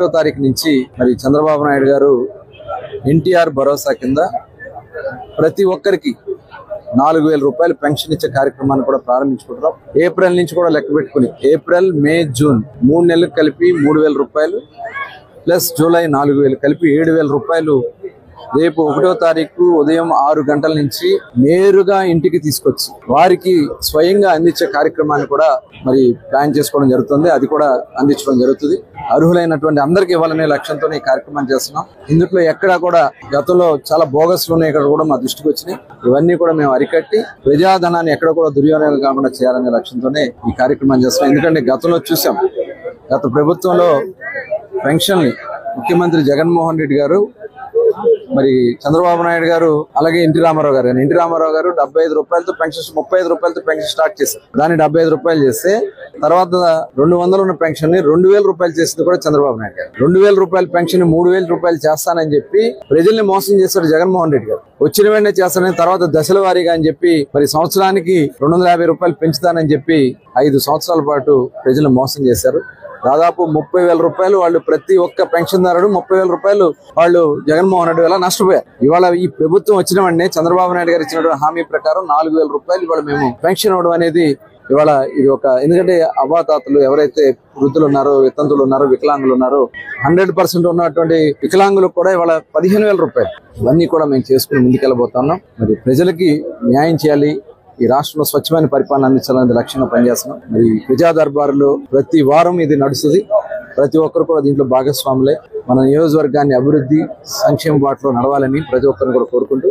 1వ తారీఖు నుంచి మరి చంద్రబాబు నాయుడు గారు ఎన్టీఆర్ భరోసా కింద ప్రతి ఒక్కరికి 4,000 రూపాయలు పెన్షన్ ఇచ్చే కార్యక్రమాన్ని కూడా ప్రారంభించుకుంటున్నాం. ఏప్రిల్ నుంచి కూడా లెక్క పెట్టుకుని ఏప్రిల్, మే, జూన్ 3 నెలలకు కలిపి 3,000 రూపాయలు ప్లస్ జూలై 4,000 కలిపి 7,000 రూపాయలు రేపు 1వ తారీఖు ఉదయం 6 గంటల నుంచి నేరుగా ఇంటికి తీసుకొచ్చి వారికి స్వయంగా అందించే కార్యక్రమాన్ని కూడా మరి ప్లాన్ చేసుకోవడం జరుగుతుంది. అది కూడా అందించడం జరుగుతుంది. అర్హులైనటువంటి అందరికీ ఇవ్వాలనే లక్ష్యంతో ఈ కార్యక్రమం చేస్తున్నాం. ఇందులో ఎక్కడా కూడా గతంలో చాలా బోగస్లు ఉన్నాయి, ఇక్కడ కూడా మా దృష్టికి వచ్చినాయి. ఇవన్నీ కూడా మేము అరికట్టి ప్రజాధనాన్ని ఎక్కడ కూడా దుర్వినియోగం కాకుండా చేయాలనే లక్ష్యంతోనే ఈ కార్యక్రమం చేస్తున్నాం. ఎందుకంటే గతంలో చూసాం, గత ప్రభుత్వంలో పెన్షన్ ముఖ్యమంత్రి జగన్మోహన్ రెడ్డి గారు, మరి చంద్రబాబు నాయుడు గారు, అలాగే ఎన్టీ రామారావు గారు 75 రూపాయలతో పెన్షన్, 35 రూపాయలతో పెన్షన్ స్టార్ట్ చేశారు. దాన్ని 75 రూపాయలు చేస్తే తర్వాత 200 ఉన్న పెన్షన్ ని 2,000 రూపాయలు చేసింది కూడా చంద్రబాబు నాయుడు గారు. 2,000 రూపాయల పెన్షన్ 3,000 రూపాయలు చేస్తానని చెప్పి ప్రజల్ని మోసం చేశారు జగన్మోహన్ రెడ్డి గారు. వచ్చిన వెంటనే చేస్తానని, తర్వాత దశల వారీగా అని చెప్పి మరి సంవత్సరానికి 250 రూపాయలు పెంచుతానని చెప్పి 5 సంవత్సరాల పాటు ప్రజలు మోసం చేశారు. దాదాపు 30,000 రూపాయలు వాళ్ళు ప్రతి ఒక్క పెన్షన్దారుడు 30,000 రూపాయలు వాళ్ళు జగన్మోహన్ రెడ్డి వల్ల నష్టపోయారు. ఇవాళ ఈ ప్రభుత్వం వచ్చిన వెంటనే చంద్రబాబు నాయుడు గారు ఇచ్చినటువంటి హామీ ప్రకారం 4,000 రూపాయలు ఇవాళ మేము పెన్షన్ ఇవ్వడం అనేది ఇవాళ ఇది ఒక, ఎందుకంటే అవ్వాతాతలు ఎవరైతే వృద్ధులు ఉన్నారో, వితంతులు ఉన్నారో, వికలాంగులు ఉన్నారో 100% ఉన్నటువంటి వికలాంగులకు కూడా ఇవాళ 15,000 రూపాయలు. ఇవన్నీ కూడా మేము చేసుకుని ముందుకెళ్ళబోతున్నాం. మరి ప్రజలకి న్యాయం చేయాలి, ఈ రాష్ట్రంలో స్వచ్ఛమైన పరిపాలన అందించాలనేది లక్ష్యంగా పనిచేస్తున్నాం. మరి ప్రజా దర్బారులో ప్రతి వారం ఇది నడుస్తుంది. ప్రతి ఒక్కరు కూడా దీంట్లో భాగస్వాములే. మన నియోజకవర్గాన్ని అభివృద్ధి, సంక్షేమ బాటలో నడవాలని ప్రతి ఒక్కరిని కూడా కోరుకుంటూ